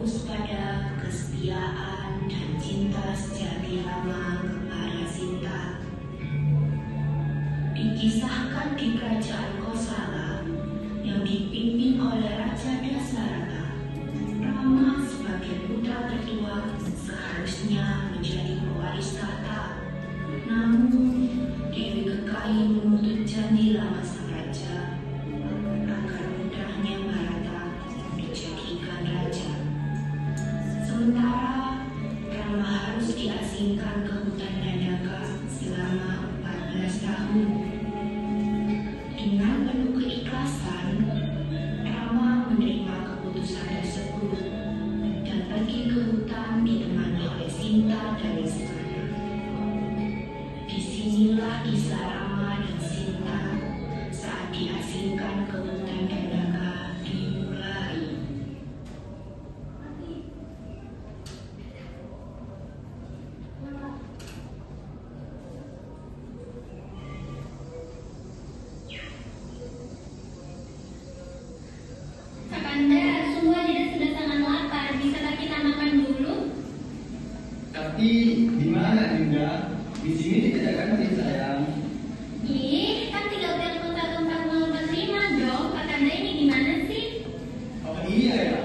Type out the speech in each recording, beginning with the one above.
berfokus pada kesetiaan dan cinta sejati Rama kepada Sinta. Dikisahkan di kerajaan Kosala yang dipimpin oleh Raja Dasarata, Rama sebagai putra tertua seharusnya menjadi pewaris tahta. Namun, Dewi Kekayi menuntut janji lama sang raja agar putranya Bharata dijadikan raja. Sementara Rama harus diasingkan ke hutan Dandaka selama 14 tahun. Dengan penuh keikhlasan, Rama menerima keputusan tersebut dan pergi ke hutan ditemani oleh Sinta dan Lesmana. Disinilah kisah Rama dan Sinta saat diasingkan ke hutan Dandaka dimulai. Kakanda, sungguh Adinda sudah sangat lapar. Bisakah kita makan dulu? Tapi di mana Dinda? Di sini tidak ada kasih sayang. Ih, kan tinggal telepon 14045 dong. Kakanda ini gimana sih? Oh iya ya.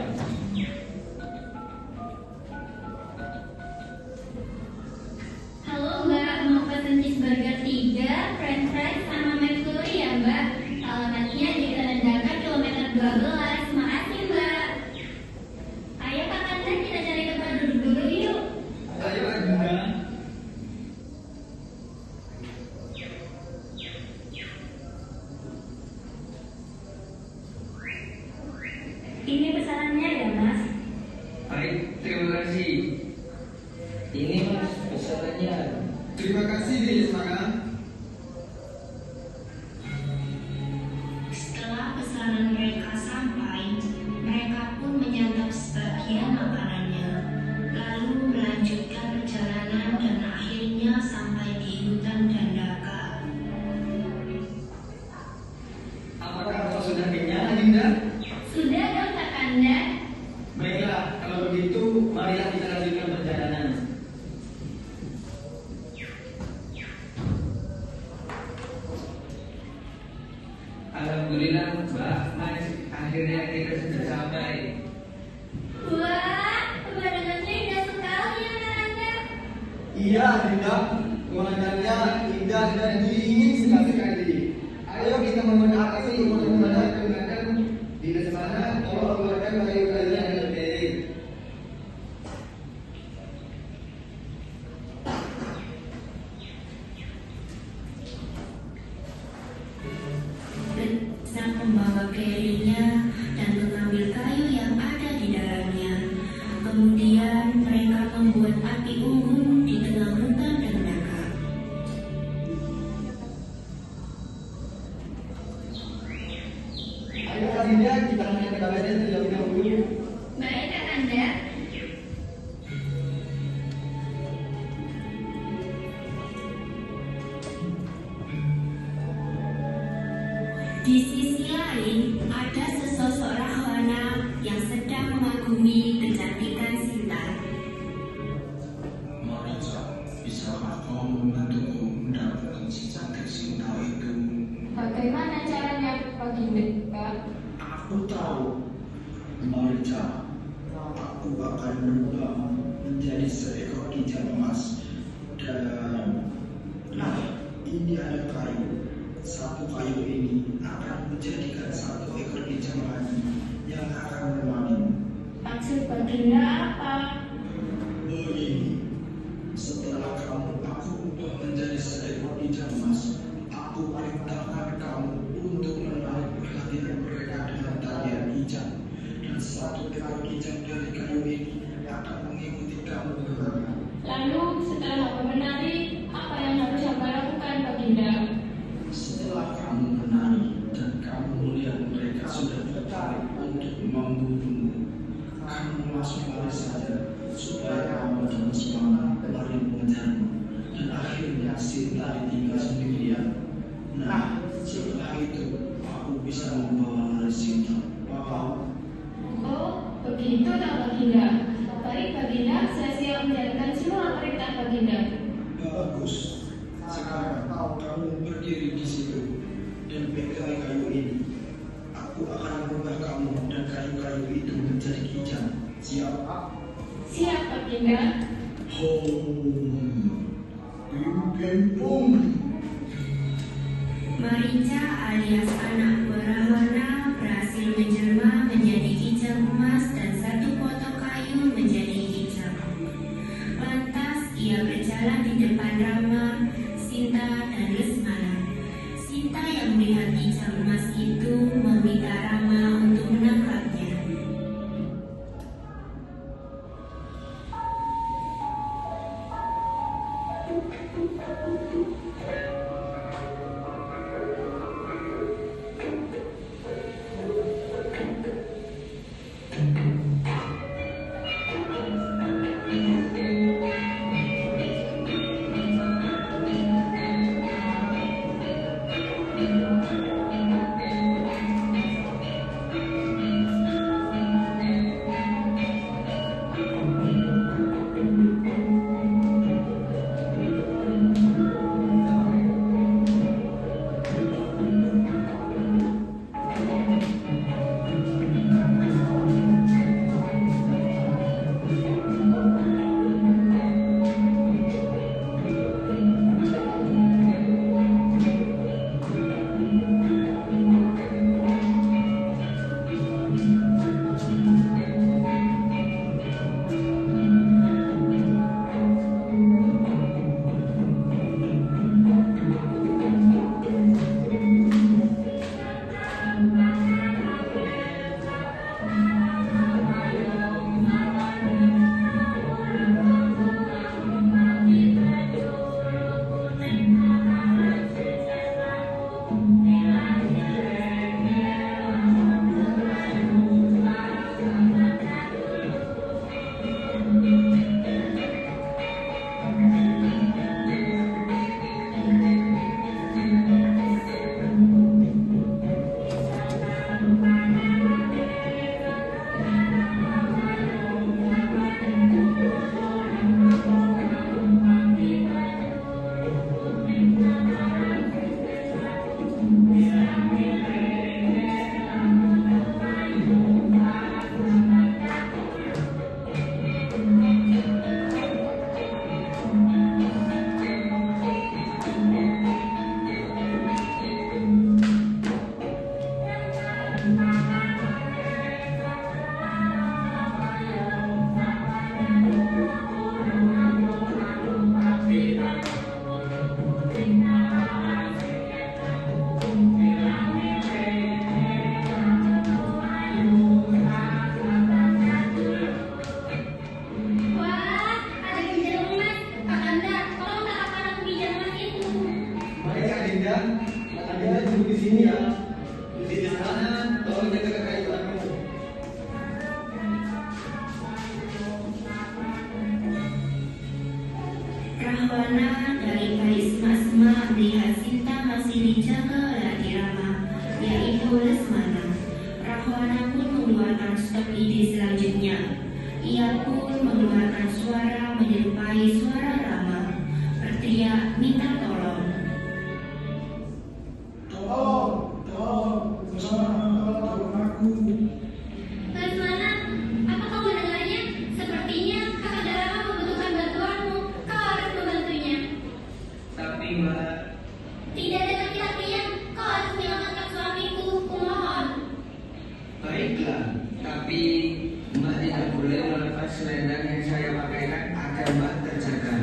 Halo Mbak, mau pesen cheeseburger 3, french fries, sama McFlurry ya Mbak? Alamatnya di Dandaka kilometer 12. Makasih Mbak. Ayo Kakanda, kita cari tempat duduk dulu yuk. Ayo Dinda. Ini pesanannya ya Mas. Baik, terima kasih. Ini Mas pesanannya. Terima kasih Lesmana. Setelah pesanan mereka sampai, mereka pun menyantap sebagian makanannya, lalu melanjutkan perjalanan dan akhirnya sampai di hutan Dandaka. Apakah kau sudah kenyang Dinda? Sudah dong Kakanda. Baiklah, kalau begitu marilah kita lanjutkan perjalanan. Alhamdulillah Mbak, Mas, akhirnya kita sudah sampai. Wah, pemandangannya indah sekali ya Kakanda. Iya Dinda, pemandangannya indah dan dingin sekali. Ayo kita menikmati pemandangan di sana. Tolong keluarkan kayu-kayu yang lebih. Sang pembawa kerinya dan mengambil kayu yang ada di dalamnya. Kemudian mereka membuat api unggun di tengah hutan Dandaka. Ayo Dinda, kita menyambut kabarnya terlebih dahulu. Baik Kakanda. Di sisi lain, ada sesosok rahwana yang sedang mengagumi kecantikan Sinta. Marica, bisakah kau membantuku mendapatkan si cantik Sinta itu? Bagaimana caranya Baginda? Aku tahu, Marica, aku akan berubah menjadi seekor kijang emas. Dan, nah, ini ada kayu. Satu kayu ini akan menjadikan satu ekor kijang lagi yang akan memanen. Maksud Baginda apa? Begini, setelah kamu aku ubah menjadi seekor kijang emas, aku perintahkan kamu untuk menarik perhatian mereka dengan tarian kijang, dan satu ekor kijang dari kayu ini akan mengikuti kamu ke sana. Lalu setelah aku menari, apa yang harus aku lakukan Baginda? Setelah kamu menari dan kamu melihat mereka sudah tertarik untuk membunuhmu, kamu langsung lari saja supaya kamu dalam semangat lari mengejarmu, dan akhirnya Sinta ditinggal sendirian. Nah, setelah itu aku bisa membawa lari Sinta. Paham? Oh, Begitu tak Baginda? Baik Baginda, saya siap menjalankan semua perintah Baginda. Bagus. Sekarang kamu berdiri di situ dan pegang kayu ini. Aku akan merubah kamu dan kayu-kayu itu menjadi kijang. Siap? Siap Baginda. Marica alias anak buah Rahwana berhasil menjelma menjadi kijang emas dan satu potong kayu menjadi kijang. Lantas ia berjalan di depan Rama, Sinta, dan Lesmana. Sinta yang melihat kijang emas itu meminta Rama untuk menangkapnya. Rahwana dari Karisma melihat Sinta masih dijaga oleh Rama, yaitu Lesmana. Rahwana pun mengeluarkan stok ide selanjutnya. Ia pun mengeluarkan suara menyerupai suara Rama, berteriak minta tolong. Tolong, tolong aku. Lesmana, apa kau mendengarnya? Sepertinya Kakanda Rama membutuhkan bantuanmu. Kau harus membantunya. Tapi Mbak, Tidak ada laki-lakian. Kau harus menyelamatkan suamiku. Kumohon. baiklah. Tapi Mbak tidak boleh melepas selendang yang saya pakaikan agar Mbak terjaga.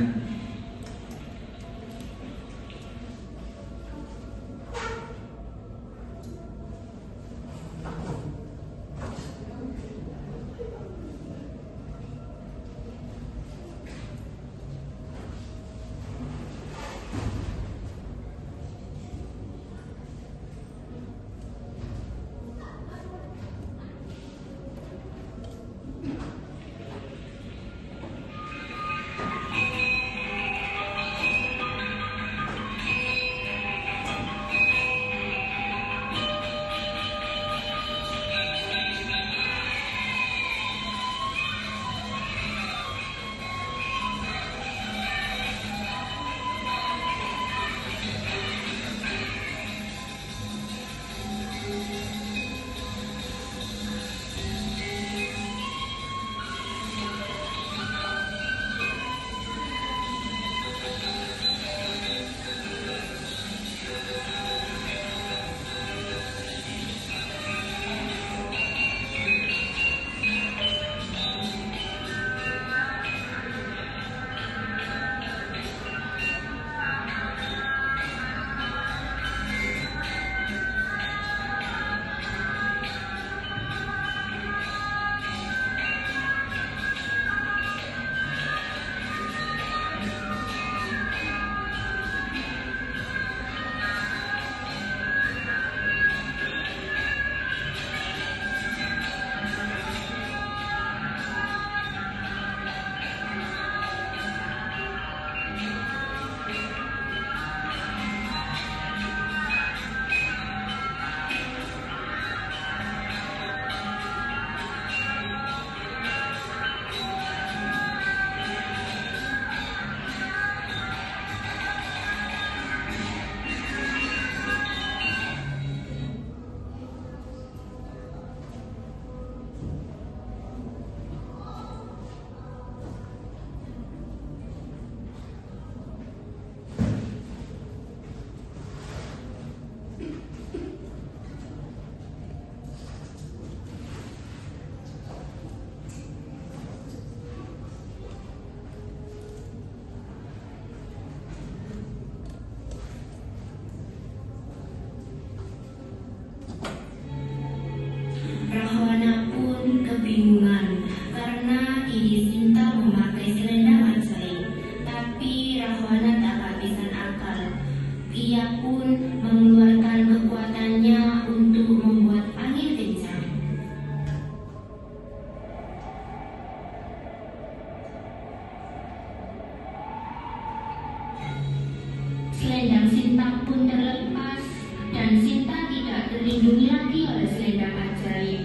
selendang Sinta pun terlepas dan Sinta tidak terlindungi lagi oleh selendang ajaib.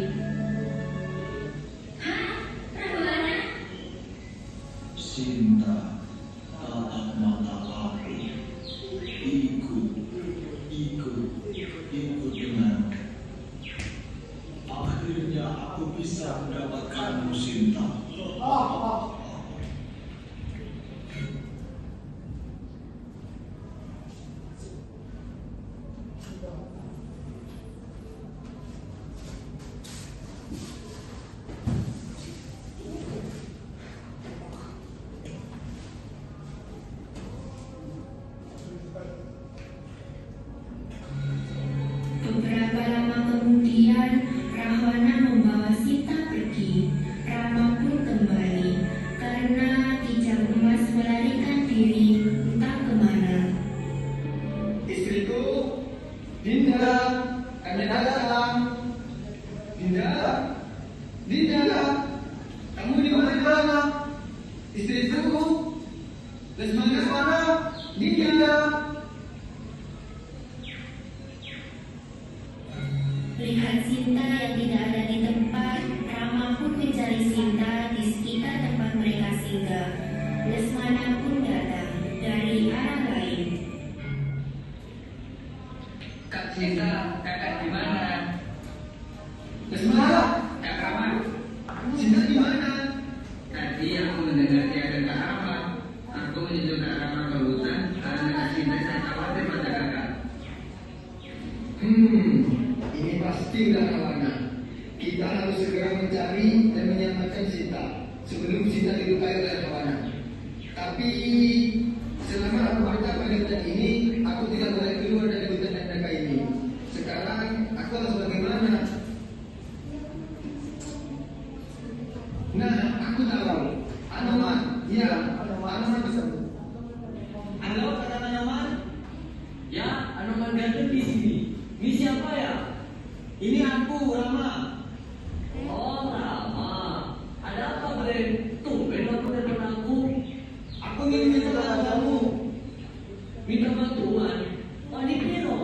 Hah? Rahwana? Sinta, tatap mata aku. Ikut denganku. Akhirnya aku bisa mendapatkanmu, Sinta. Beberapa lama kemudian, Rahwana membawa Sinta pergi. Rama pun kembali karena Kijang Emas melarikan diri entah kemana. Istriku, Dinda, kami datang. Dinda, kamu di mana? Istriku, Lesmana mana? Dinda. Lihat Sinta yang tidak ada di tempat, Rama pun mencari Sinta di sekitar tempat mereka singgah. Lesmana pun datang dari arah lain. Kak Sinta, kakak di mana? Lesmana, Kak Rama, Sinta di mana? tadi aku mendengar dia ada Kak Rama. Aku menuju Kak Rama ke hutan karena Kak Sinta saya khawatir pada kakak. Ini pasti udah Rahwana. Kita harus segera mencari dan menyelamatkan Sinta sebelum Sinta dilukai oleh Rahwana. Tapi selama aku berada pada hutan ini, aku tidak boleh keluar dari hutan dan naga ini. Sekarang aku harus bagaimana? Nah, aku tahu. Anoman, ya, Anoman bisa. Halo, kata Anoman. Ya, Anoman Garden di sini. Ini siapa ya? Ini aku, Rama. Oh, Rama. Ada apa, Bren? Tumben kamu telepon aku. Aku ingin minta bantuanmu. Minta bantuan? Oh, ini Piro.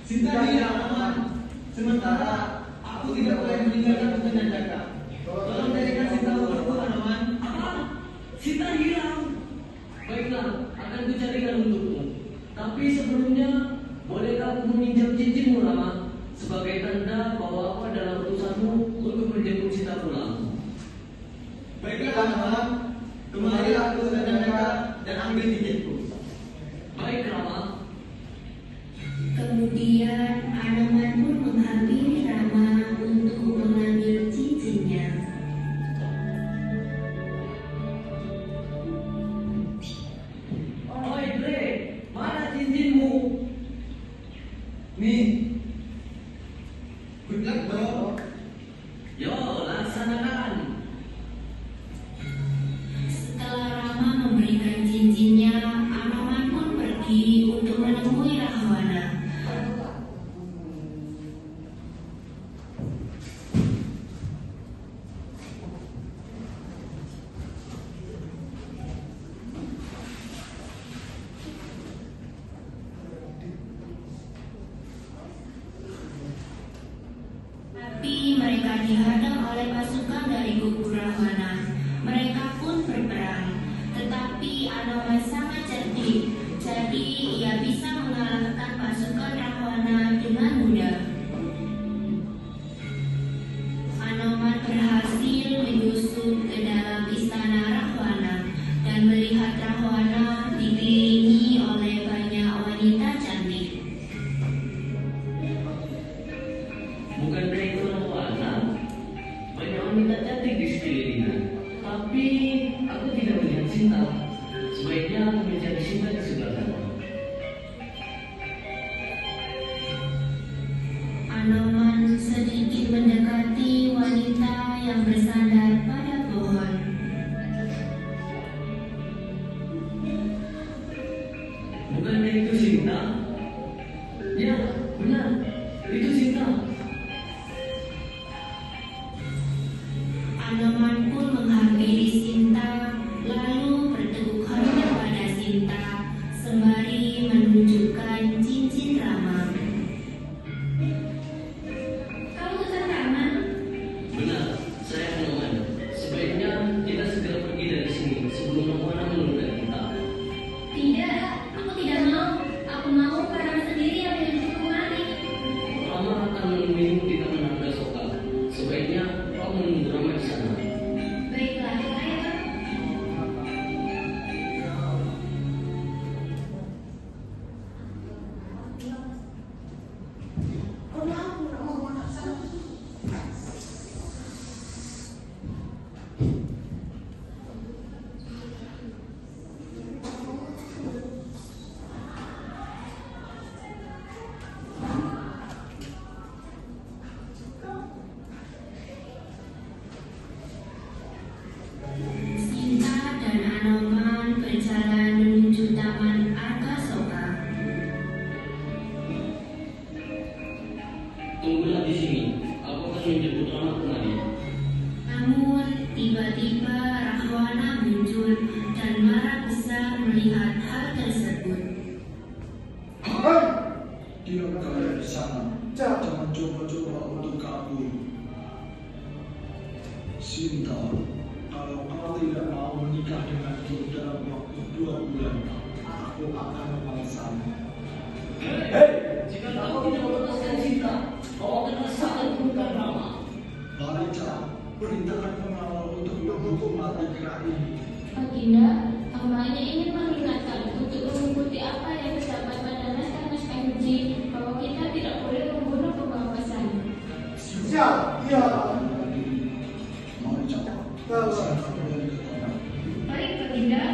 Sinta hilang, Anoman. Sementara aku tidak boleh meninggalkan hutan dan naga. Tolong dari kasih tahu aku, Anoman. Apa? Sinta hilang. Baiklah, akan kucarikan untukmu. Tapi sebelumnya, bolehkah aku meminjam cincinmu, Rama? Sebagai tanda bahwa aku adalah utusanmu untuk menjemput Sinta pulang. Baiklah, Anoman. Kemarilah ke hutan dan naga dan ambil cincinku. Baik, Rama. Kemudian Anoman pun menghampiri Rama untuk mengambil cincinnya. Oi, Bre, mana cincinmu? Nih, good luck, bro. Yo, laksanakan. Setelah Rama memberikan cincinnya, Anoman pun pergi untuk menemui Rahwana. Tapi mereka dihadang oleh pasukan dari kubu Rahwana. Mereka pun berperang. Tetapi Anoman sangat cerdik, jadi ia bisa mengalahkan pasukan Rahwana dengan mudah. Anoman berhasil menyusup ke dalam istana Rahwana dan melihat Rahwana dikelilingi oleh banyak wanita cantik. Bukankah itu Rahwana? Banyak wanita cantik di sekelilingnya. Tapi aku tidak melihat Sinta. Sebaiknya aku mencari Sinta di sebelah sana. Anoman sedikit mendekati wanita yang bersandar pada pohon. Bukankah itu Sinta? Ya, benar. Itu Sinta. Anoman pun menghampiri Sinta, lalu berteguh hati pada Sinta, sembari menunggu Rama di sana. Baiklah, ayo. Sinta dan Anoman berjalan menuju Taman Arkasoka. Tunggulah di sini. Aku akan menjemput Rama kemari. Namun tiba-tiba Rahwana muncul dan marah besar melihat hal tersebut. Diam kalian di sana. Jangan coba-coba untuk kabur. Sinta, kalau kau tidak mau menikah denganku dalam waktu 2 bulan, aku akan memaksamu. Jika kau tidak melepaskan cinta, kau akan rasakan kebutuhan Rama. Marica, perintahkan pengawal untuk menghukum mati kera ini. Baginda, hamba hanya ingin mengingatkan untuk mengikuti apa yang terdapat pada naskah-naskah Yuji bahwa kita tidak boleh membunuh pembawa pesan. Siap, iya. Marica, silakan kembali ke kamar. Baik, Baginda.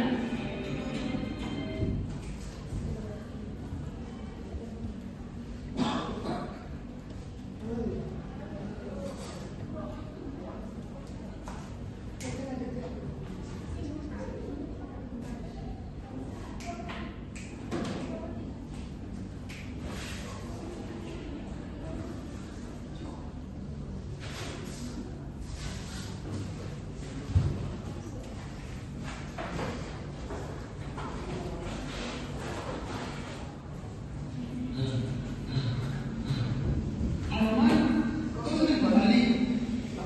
Anoman, kau sudah kembali.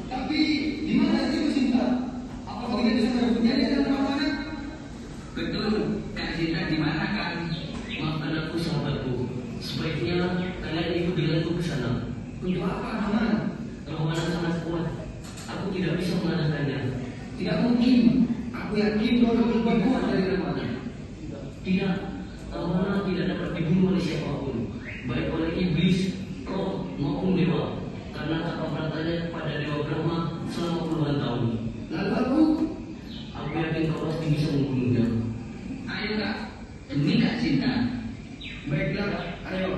Tapi di mana sih Sinta? Apa kau tidak bisa merebutnya di dalam Rahwana? Betul, Kak Sinta di mana kan? Maafkan aku sahabatku. Sebaiknya kalian ikut denganku ke sana. Untuk apa, Anoman? Rahwana sangat kuat. Aku tidak bisa mengalahkannya. Tidak mungkin. Aku yakin kau lebih kuat dari Rahwana. Tidak, Rahwana tidak dapat dibunuh oleh siapapun, baik oleh iblis, roh maupun dewa, karena tata beratanya kepada Dewa Brahma selama puluhan tahun. Lalu aku? Aku yakin kau pasti bisa membunuhnya. Ayo Kak, demi Kak Sinta. Baiklah, ayo.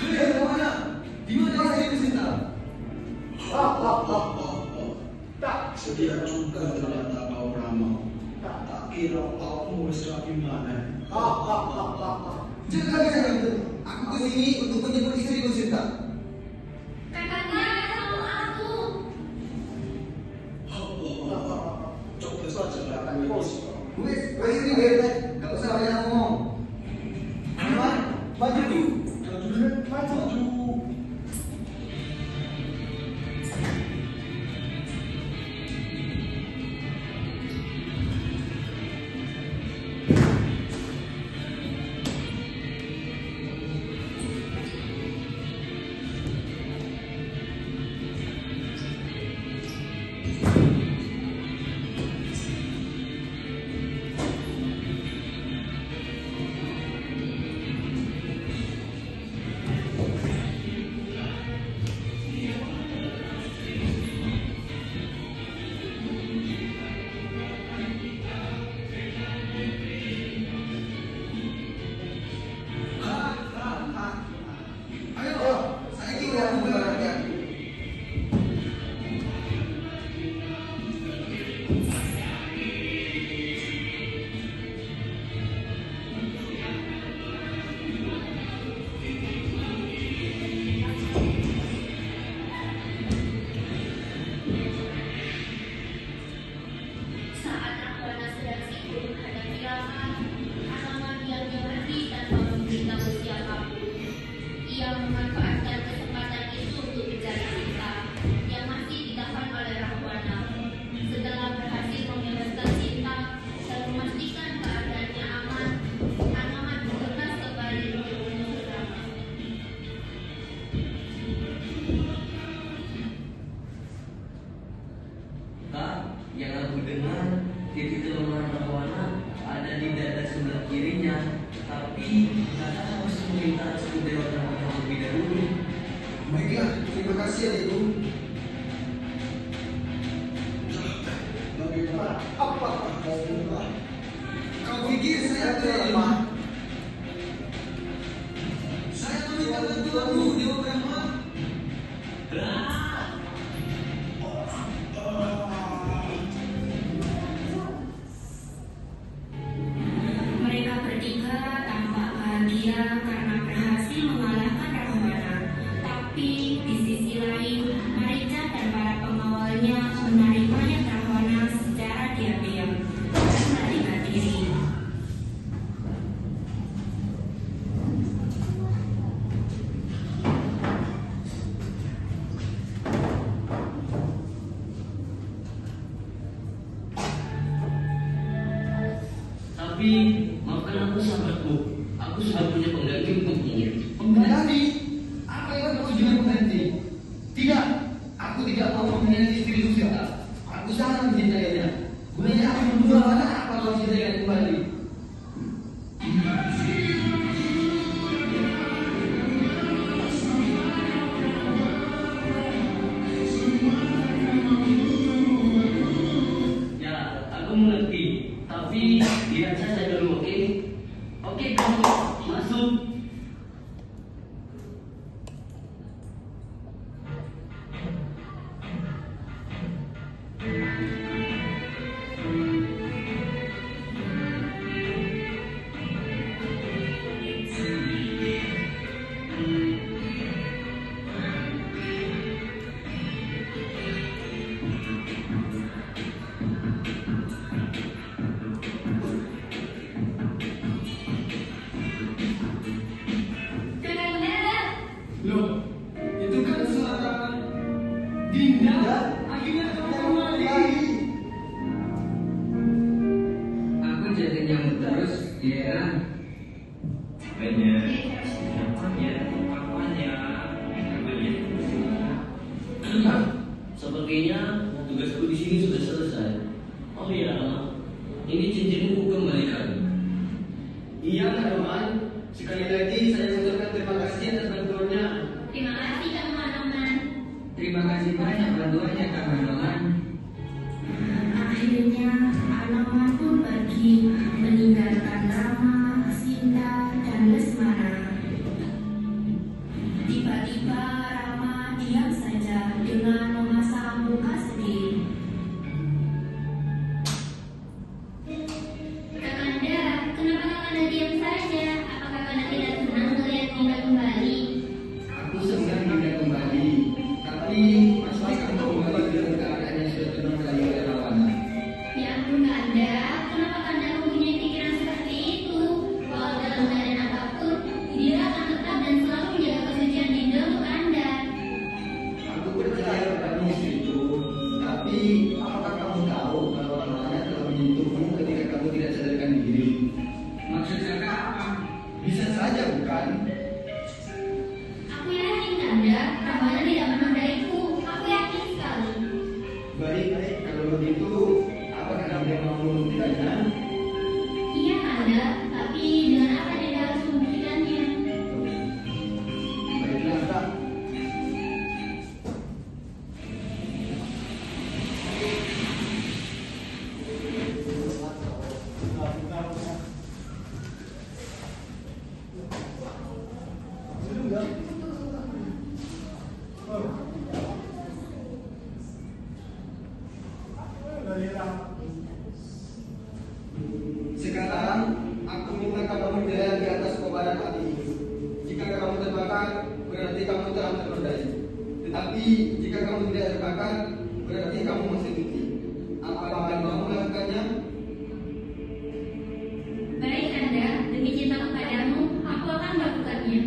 Hei, Rahwana, di mana sih Sinta? Sedia juga ternyata kau Rama. Tak kira kau mesra gimana. Jangan bicara itu. Aku kesini untuk menjemput istriku Sinta. Kakaknya sama aku. Coba saja datang ke sini. Wes ini beda. Gak usah banyak ngomong. Anoman, maju. Maju. yang memanfaatkan kesempatan itu untuk mencari cinta yang masih ditahan oleh Rahwana. Setelah berhasil membebaskan cinta dan memastikan keadaannya aman, Anoman bergegas kembali untuk menyusul Rama. Kak, yang aku dengar titik kelemahan Rahwana ada di dada sebelah kirinya, tapi kakak harus meminta restu Dewa Rahwana terlebih dahulu. Baiklah, terima kasih adikku. Bagaimana? Apakah kau lemah? Kau pikir saya tidak lemah? Saya meminta bantuanmu, Dewa Brahma. Mereka bertiga tampak bahagia karena berhasil mengalahkan Rahwana. Tapi di sisi lain, Marica dan para pengawalnya menarik mayat Rahwana secara diam-diam dan melarikan diri. Tapi maafkan aku sahabatku, aku sudah punya pengganti untukmu. Pengganti? Apa yang kau jual pengganti? Tidak, aku tidak mau mempunyai istri Susita. Aku sangat mencintainya. Gunanya aku berdua mana apa kau cintainya kembali? Ya, aku mengerti. Tapi lihat saja dulu, oke? Oke, kamu masuk. Kakanda, Loh, itu kan suara Dinda. Akhirnya kau kembali. Aku jadi nyamuk terus, ya. Banyak. Sepertinya tugasku di sini sudah selesai. Oh iya, ini cincinmu kembalikan. Iya, Kak Roman. Sekali lagi saya mengucapkan terima kasih atas bantuannya. terima kasih kamu Anoman. Terima kasih banyak bantuannya Kak Manoman. Akhirnya Anoman pun pergi meninggalkan Rama, Sinta, dan Lesmana. Tiba-tiba Rama diam saja dengan memasang muka sedih. Kakanda, kenapa Kakanda diam saja? Apakah Kakanda tidak senang melihat Dinda kembali? Aku senang Dinda kembali, tapi pasti kamu kembali dengan keadaan yang sudah tenang lagi oleh Rahwana. Ya ampun Kakanda, kenapa Kakanda mempunyai pikiran seperti itu? Walau dalam keadaan apapun, Dinda akan tetap dan selalu menjaga kesucian Dinda untuk Kakanda. Aku percaya padamu itu, tapi apakah kamu tahu kalau Rahwana telah menyentuhmu ketika kamu tidak sadarkan diri? Maksud kakak apa? Bisa saja bukan? Aku yakin Kakanda, Rahwana tidak menodaiku. Aku yakin sekali. Baik, kalau begitu, apakah kamu mau membuktikannya? Iya Kakanda, tapi dengan apa Dinda harus membuktikannya? Baiklah, Kak. Sekarang aku minta kamu menjalan di atas kobaran api ini. Jika kamu terbakar, berarti kamu telah ternodai. Tetapi jika kamu tidak terbakar, berarti kamu masih suci. Apakah kamu mau melakukannya? Baik Kakanda, demi cintaku padamu, aku akan melakukannya.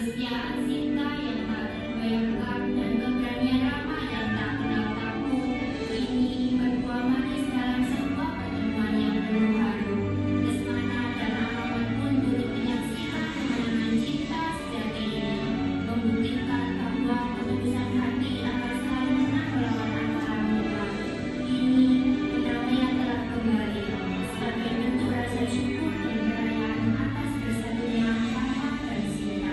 Kesetiaan Sinta yang tak terbayangkan dan keberanian Rama yang tak kenal takut ini berbuah manis dalam sebuah pertemuan yang penuh haru. Lesmana dan Ahmad pun turut menyaksikan kemenangan cinta sejati ini, membuktikan bahwa ketulusan hati akan selalu menang melawan amarah murka. Kini perdamaian telah kembali sebagai bentuk rasa syukur dan perayaan atas bersatunya Ahmad dan Sinta.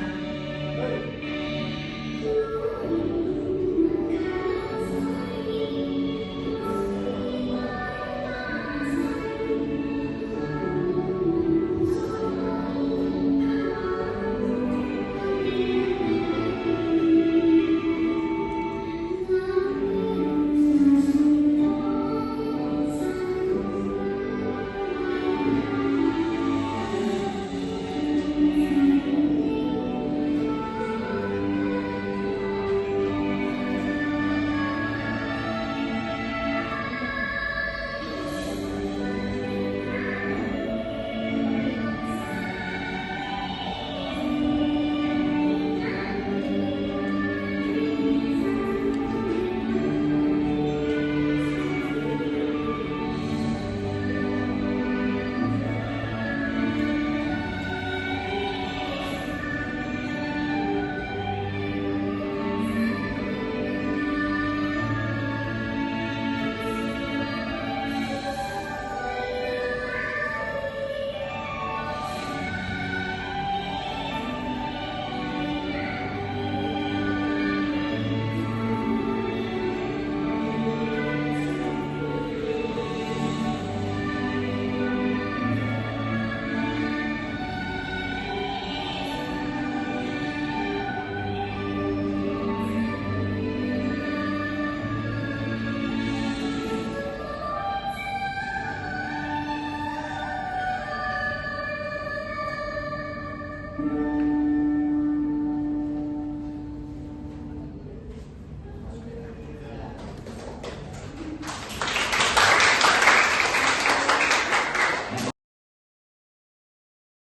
Thank you.